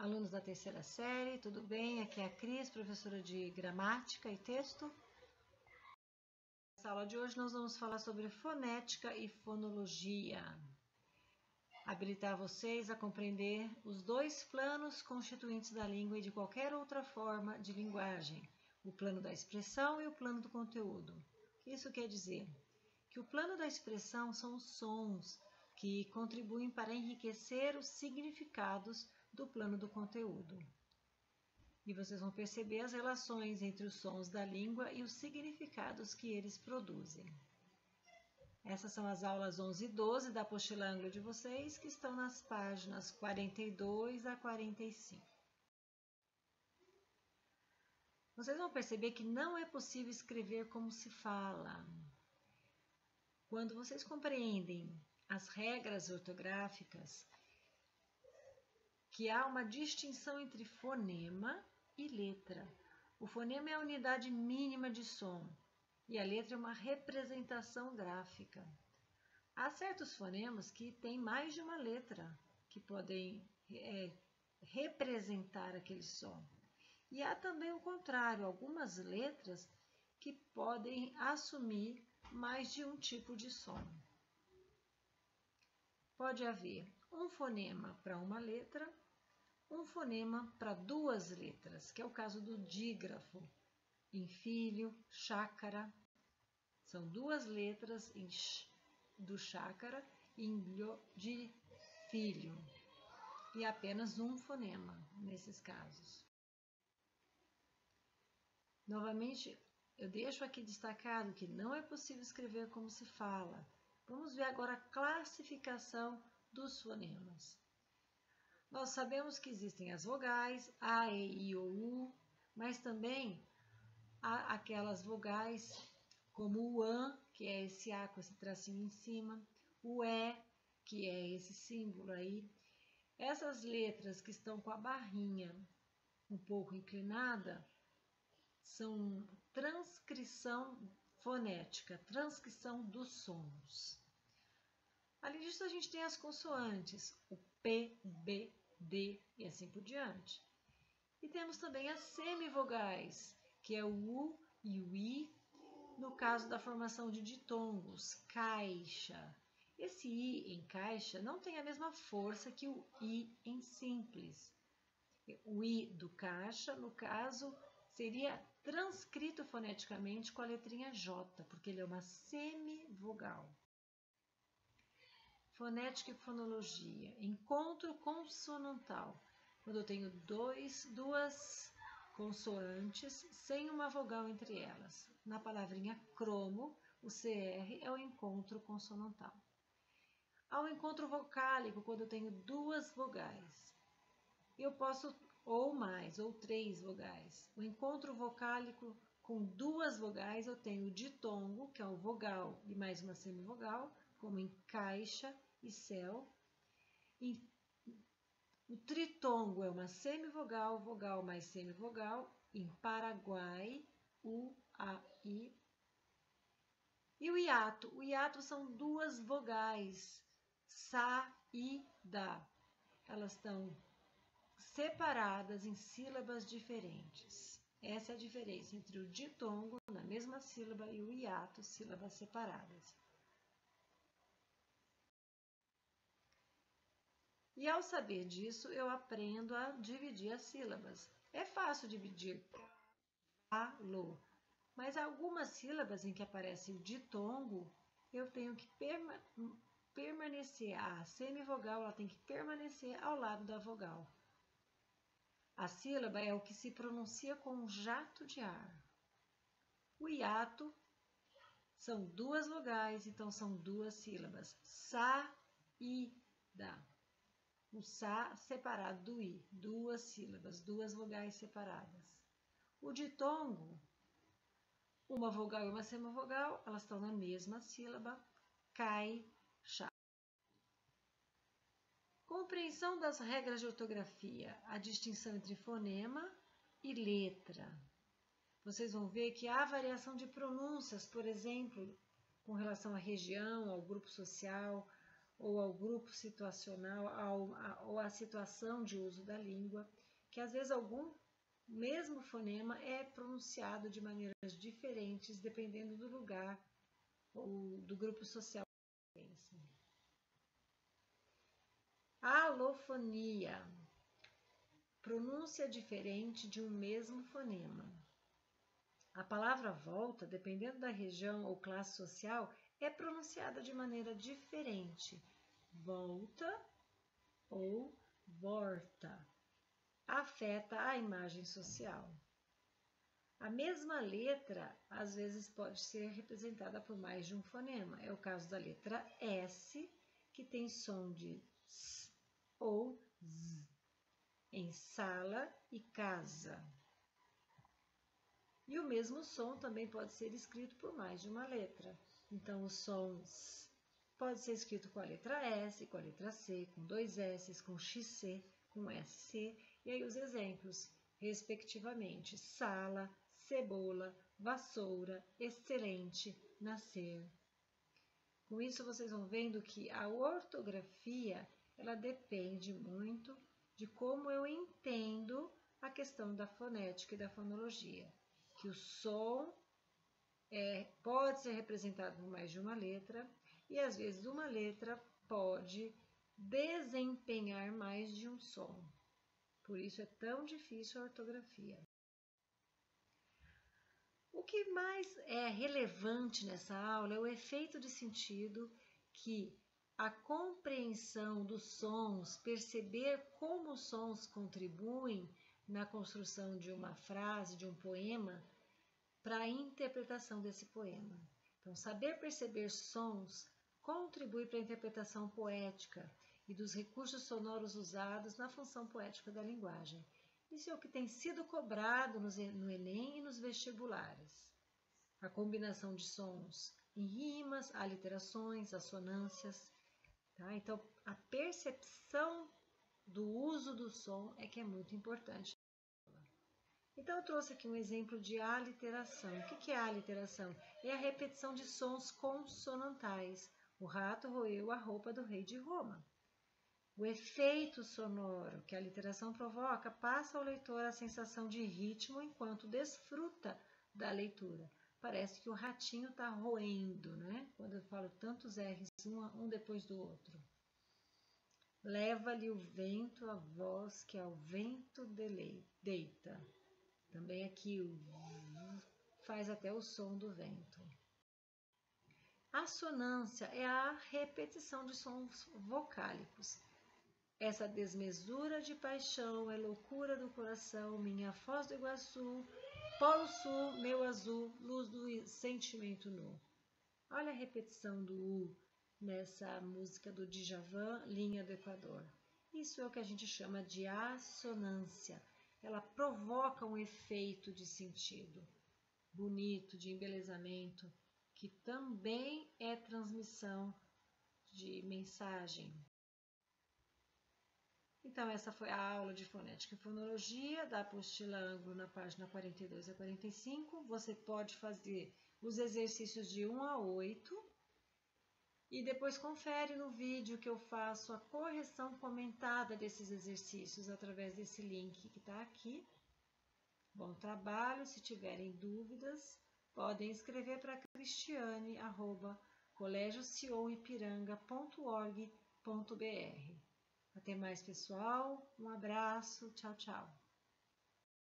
Alunos da terceira série, tudo bem? Aqui é a Cris, professora de gramática e texto. Nessa aula de hoje nós vamos falar sobre fonética e fonologia. Habilitar vocês a compreender os dois planos constituintes da língua e de qualquer outra forma de linguagem, o plano da expressão e o plano do conteúdo. O que isso quer dizer? Que o plano da expressão são os sons que contribuem para enriquecer os significados do plano do conteúdo. E vocês vão perceber as relações entre os sons da língua e os significados que eles produzem. Essas são as aulas 11 e 12 da apostila Anglo de vocês, que estão nas páginas 42 a 45. Vocês vão perceber que não é possível escrever como se fala. Quando vocês compreendem as regras ortográficas, que há uma distinção entre fonema e letra. O fonema é a unidade mínima de som e a letra é uma representação gráfica. Há certos fonemas que têm mais de uma letra que podem representar aquele som. E há também o contrário, algumas letras que podem assumir mais de um tipo de som. Pode haver um fonema para uma letra, um fonema para duas letras, que é o caso do dígrafo, em filho, chácara. São duas letras do chácara e em de filho, e apenas um fonema nesses casos. Novamente, eu deixo aqui destacado que não é possível escrever como se fala. Vamos ver agora a classificação dos fonemas. Nós sabemos que existem as vogais A, E, I, O, U, mas também há aquelas vogais como o AN, que é esse A com esse tracinho em cima, o E, que é esse símbolo aí. Essas letras que estão com a barrinha um pouco inclinada são transcrição fonética, transcrição dos sons. Além disso, a gente tem as consoantes, o P, B, D e assim por diante. E temos também as semivogais, que é o U e o I, no caso da formação de ditongos, caixa. Esse I em caixa não tem a mesma força que o I em simples. O I do caixa, no caso, seria transcrito foneticamente com a letrinha J, porque ele é uma semivogal. Fonética e fonologia. Encontro consonantal. Quando eu tenho duas consoantes sem uma vogal entre elas. Na palavrinha cromo, o CR é o encontro consonantal. Há o encontro vocálico, quando eu tenho duas vogais. Eu posso, ou mais, ou três vogais. O encontro vocálico com duas vogais, eu tenho o ditongo, que é o vogal e mais uma semivogal, como em caixa e céu. E o tritongo é uma semivogal, vogal mais semivogal, em Paraguai, U, A, I. E o hiato são duas vogais, Sa e Da. Elas estão separadas em sílabas diferentes. Essa é a diferença entre o ditongo, na mesma sílaba, e o hiato, sílabas separadas. E ao saber disso, eu aprendo a dividir as sílabas. É fácil dividir cavalo, mas algumas sílabas em que aparece o ditongo, eu tenho que permanecer, a semivogal ela tem que permanecer ao lado da vogal. A sílaba é o que se pronuncia com um jato de ar. O hiato são duas vogais, então são duas sílabas. Sa e Da. O Sa separado do I, duas sílabas, duas vogais separadas. O ditongo, uma vogal e uma semivogal, elas estão na mesma sílaba, cai, chá. Compreensão das regras de ortografia, a distinção entre fonema e letra. Vocês vão ver que há variação de pronúncias, por exemplo, com relação à região, ao grupo social, ou ao grupo situacional, ou à situação de uso da língua, que às vezes algum mesmo fonema é pronunciado de maneiras diferentes, dependendo do lugar ou do grupo social. Alofonia, pronúncia diferente de um mesmo fonema. A palavra volta, dependendo da região ou classe social, é pronunciada de maneira diferente. Volta ou vorta. Afeta a imagem social. A mesma letra, às vezes, pode ser representada por mais de um fonema. É o caso da letra S, que tem som de S ou Z, em sala e casa. E o mesmo som também pode ser escrito por mais de uma letra. Então, o som S pode ser escrito com a letra S, com a letra C, com dois S, com XC, com SC. E aí os exemplos, respectivamente, sala, cebola, vassoura, excelente, nascer. Com isso, vocês vão vendo que a ortografia, ela depende muito de como eu entendo a questão da fonética e da fonologia. Que o som pode ser representado por mais de uma letra e, às vezes, uma letra pode desempenhar mais de um som. Por isso é tão difícil a ortografia. O que mais é relevante nessa aula é o efeito de sentido, que a compreensão dos sons, perceber como os sons contribuem na construção de uma frase, de um poema, para a interpretação desse poema. Então, saber perceber sons contribui para a interpretação poética e dos recursos sonoros usados na função poética da linguagem. Isso é o que tem sido cobrado no Enem e nos vestibulares. A combinação de sons em rimas, aliterações, assonâncias. Tá? Então, a percepção do uso do som é que é muito importante. Então, eu trouxe aqui um exemplo de aliteração. O que é a aliteração? É a repetição de sons consonantais. O rato roeu a roupa do rei de Roma. O efeito sonoro que a aliteração provoca passa ao leitor a sensação de ritmo enquanto desfruta da leitura. Parece que o ratinho está roendo, né? Quando eu falo tantos R's, um depois do outro. Leva-lhe o vento a voz que ao vento deita. Também aqui o faz até o som do vento. Assonância é a repetição de sons vocálicos. Essa desmesura de paixão é loucura do coração, minha Foz do Iguaçu, Polo Sul, meu azul, luz do sentimento nu. Olha a repetição do U nessa música do Djavan, Linha do Equador. Isso é o que a gente chama de assonância. Ela provoca um efeito de sentido bonito, de embelezamento, que também é transmissão de mensagem. Então, essa foi a aula de fonética e fonologia da apostila Anglo na página 42 a 45. Você pode fazer os exercícios de 1 a 8 e depois confere no vídeo que eu faço a correção comentada desses exercícios através desse link que está aqui. Bom trabalho. Se tiverem dúvidas, podem escrever para cristiane@colegiosionipiranga.org.br. Até mais, pessoal. Um abraço. Tchau, tchau.